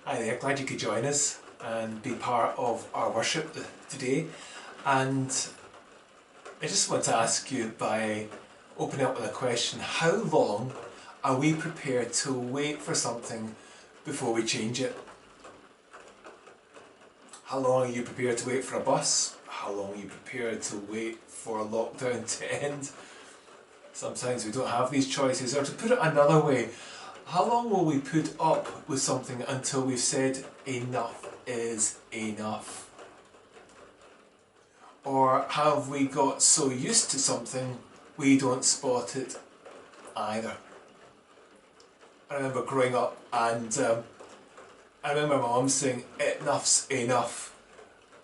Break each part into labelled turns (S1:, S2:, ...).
S1: Hi there, glad you could join us and be part of our worship today. And I just want to ask you by opening up with a question: how long are we prepared to wait for something before we change it? How long are you prepared to wait for a bus? How long are you prepared to wait for a lockdown to end? Sometimes we don't have these choices. Or to put it another way, how long will we put up with something until we've said enough is enough? Or have we got so used to something we don't spot it either? I remember growing up and I remember my mum saying enough's enough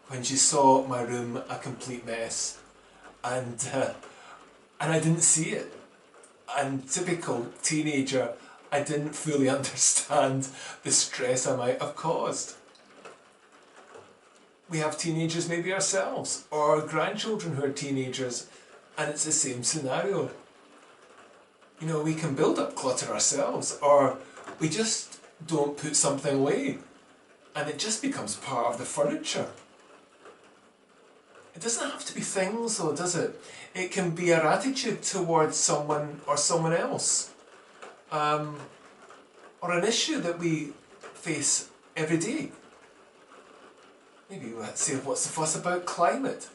S1: when she saw my room a complete mess, and I didn't see it. And typical teenager, I didn't fully understand the stress I might have caused. We have teenagers maybe ourselves, or grandchildren who are teenagers, and it's the same scenario. You know, we can build up clutter ourselves, or we just don't put something away, and it just becomes part of the furniture. It doesn't have to be things though, does it? It can be our attitude towards someone or someone else. Or an issue that we face every day. Maybe let's say, what's the fuss about climate?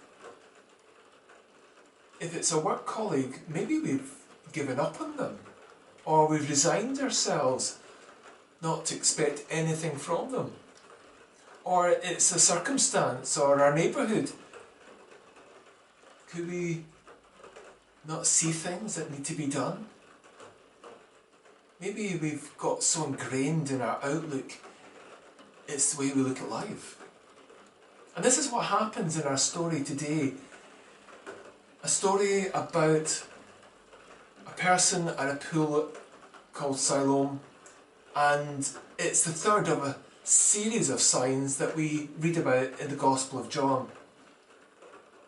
S1: If it's a work colleague, maybe we've given up on them, or we've resigned ourselves not to expect anything from them. Or it's a circumstance or our neighbourhood. Could we not see things that need to be done? Maybe we've got so ingrained in our outlook, it's the way we look at life. And this is what happens in our story today. A story about a person at a pool called Siloam, and it's the third of a series of signs that we read about in the Gospel of John,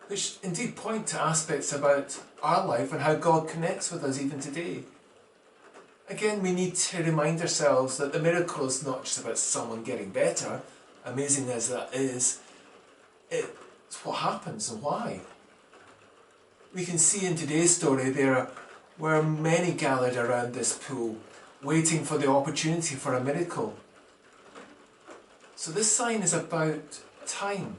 S1: which indeed point to aspects about our life and how God connects with us even today. Again, we need to remind ourselves that the miracle is not just about someone getting better, amazing as that is. It's what happens and why. We can see in today's story there were many gathered around this pool, waiting for the opportunity for a miracle. So this sign is about time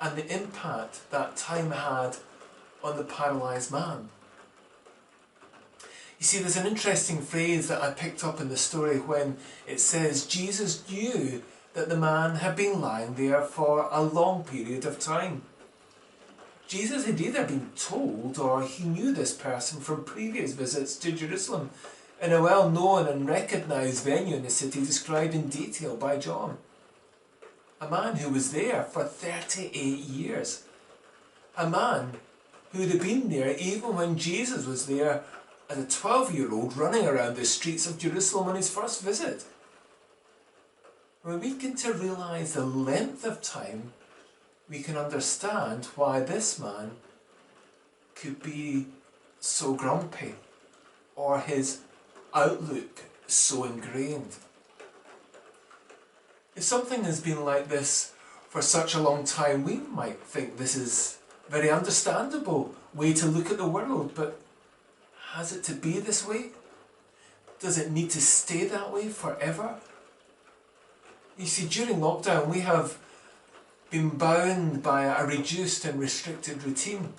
S1: and the impact that time had on the paralysed man. You see, there's an interesting phrase that I picked up in the story when it says Jesus knew that the man had been lying there for a long period of time. Jesus had either been told or he knew this person from previous visits to Jerusalem in a well-known and recognised venue in the city described in detail by John. A man who was there for 38 years. A man who had been there even when Jesus was there as a 12-year-old running around the streets of Jerusalem on his first visit. When we begin to realise the length of time, we can understand why this man could be so grumpy, or his outlook so ingrained. If something has been like this for such a long time, we might think this is a very understandable way to look at the world, but has it to be this way? Does it need to stay that way forever? You see, during lockdown we have been bound by a reduced and restricted routine.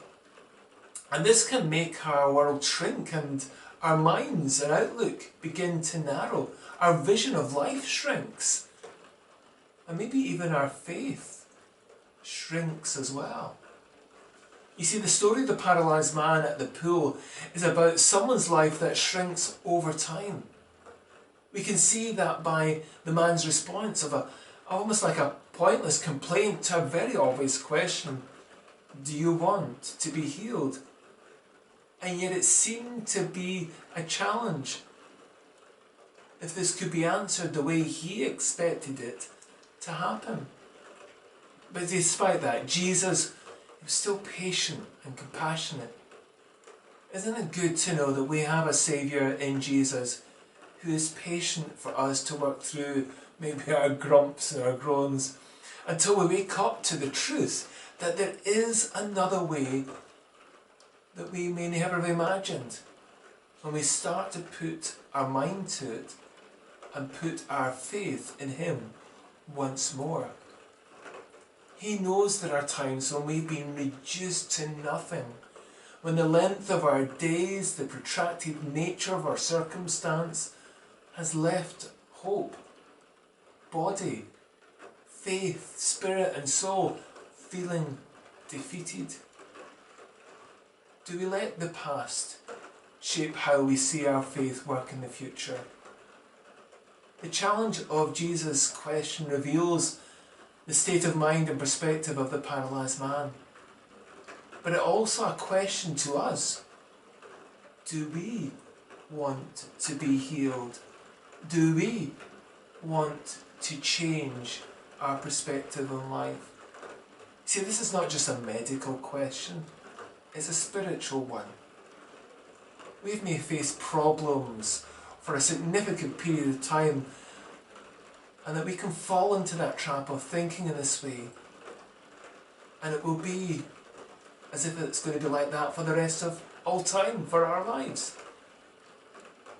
S1: And this can make our world shrink and our minds and outlook begin to narrow. Our vision of life shrinks. And maybe even our faith shrinks as well. You see, the story of the paralysed man at the pool is about someone's life that shrinks over time. We can see that by the man's response of almost like a pointless complaint to a very obvious question. Do you want to be healed? And yet it seemed to be a challenge. If this could be answered the way he expected it to happen. But despite that, Jesus was still patient and compassionate. Isn't it good to know that we have a Saviour in Jesus who is patient for us to work through maybe our grumps and our groans, until we wake up to the truth that there is another way that we may never have imagined. When we start to put our mind to it and put our faith in Him once more. He knows there are times when we've been reduced to nothing, when the length of our days, the protracted nature of our circumstance has left hope, body, faith, spirit and soul feeling defeated. Do we let the past shape how we see our faith work in the future? The challenge of Jesus' question reveals the state of mind and perspective of the paralysed man. But it also a question to us. Do we want to be healed? Do we want to change our perspective on life? See, this is not just a medical question, it's a spiritual one. We may face problems for a significant period of time, and that we can fall into that trap of thinking in this way, and it will be as if it's going to be like that for the rest of all time, for our lives.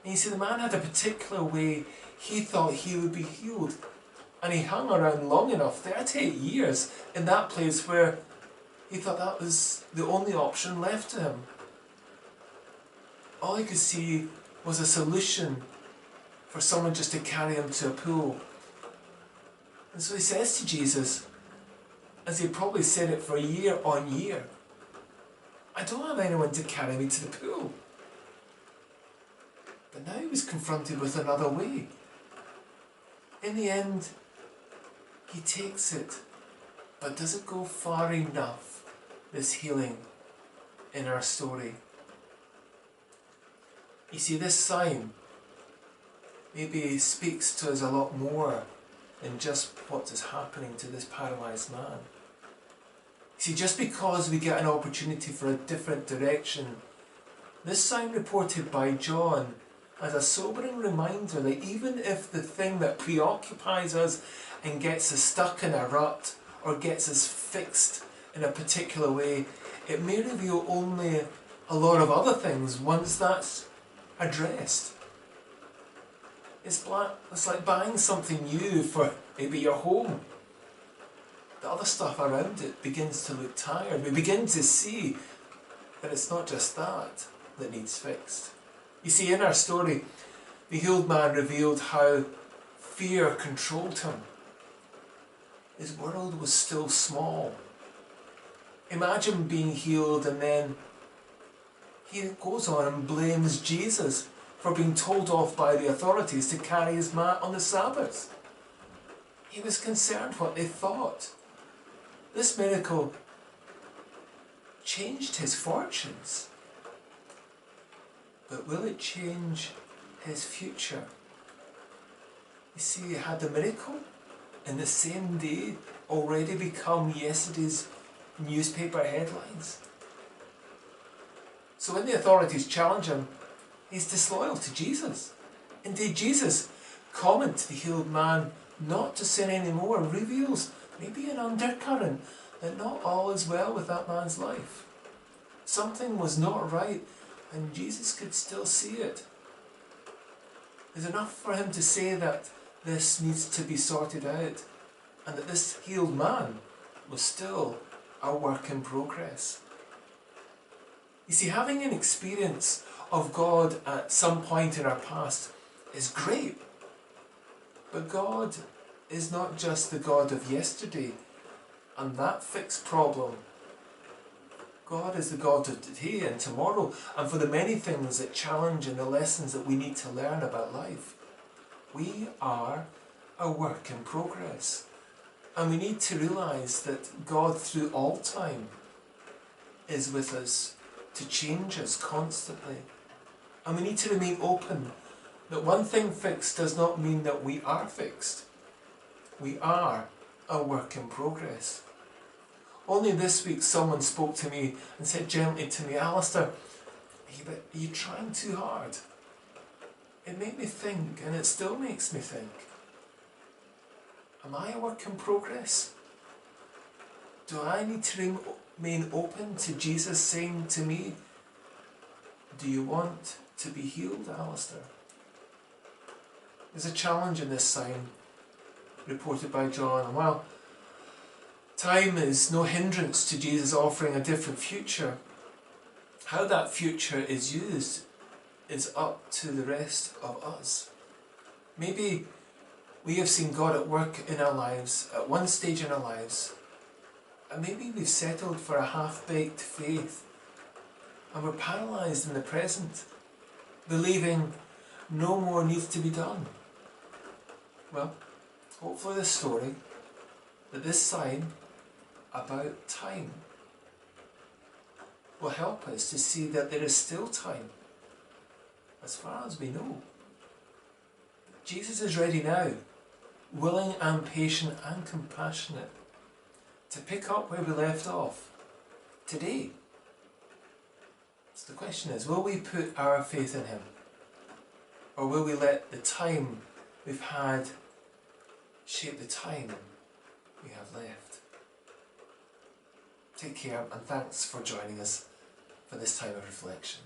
S1: And you see, the man had a particular way he thought he would be healed, and he hung around long enough, 38 years, in that place where he thought that was the only option left to him. All he could see was a solution for someone just to carry him to a pool. And so he says to Jesus, as he probably said it for year on year, I don't have anyone to carry me to the pool. But now he was confronted with another way. In the end, he takes it, but does it go far enough, this healing in our story? You see, this sign maybe speaks to us a lot more than just what is happening to this paralysed man. See, just because we get an opportunity for a different direction, this sign reported by John as a sobering reminder that even if the thing that preoccupies us and gets us stuck in a rut or gets us fixed in a particular way, it may reveal only a lot of other things once that's addressed. It's like buying something new for maybe your home. The other stuff around it begins to look tired. We begin to see that it's not just that needs fixed. You see, in our story, the healed man revealed how fear controlled him. His world was still small. Imagine being healed and then he goes on and blames Jesus for being told off by the authorities to carry his mat on the Sabbath. He was concerned what they thought. This miracle changed his fortunes. But will it change his future? You see, he had the miracle in the same day already become yesterday's newspaper headlines. So when the authorities challenge him, he's disloyal to Jesus. Indeed, Jesus' comment to the healed man not to sin anymore reveals maybe an undercurrent that not all is well with that man's life. Something was not right, and Jesus could still see it. There's enough for him to say that this needs to be sorted out, and that this healed man was still a work in progress. You see, having an experience of God at some point in our past is great. But God is not just the God of yesterday and that fixed problem. God is the God of today and tomorrow, and for the many things that challenge and the lessons that we need to learn about life. We are a work in progress. And we need to realise that God through all time is with us to change us constantly. And we need to remain open that one thing fixed does not mean that we are fixed. We are a work in progress. Only this week someone spoke to me and said gently to me, Alistair, are you trying too hard? It made me think, and it still makes me think. Am I a work in progress? Do I need to remain open to Jesus saying to me, do you want to be healed, Alistair? There's a challenge in this sign reported by John. And while time is no hindrance to Jesus offering a different future, how that future is used is up to the rest of us. Maybe we have seen God at work in our lives, at one stage in our lives, and maybe we've settled for a half-baked faith and we're paralysed in the present, believing no more needs to be done. Well, hopefully this story, that this sign about time, will help us to see that there is still time, as far as we know. Jesus is ready now, willing and patient and compassionate, to pick up where we left off today. So the question is, will we put our faith in him? Or will we let the time we've had shape the time we have left? Take care and thanks for joining us for this time of reflection.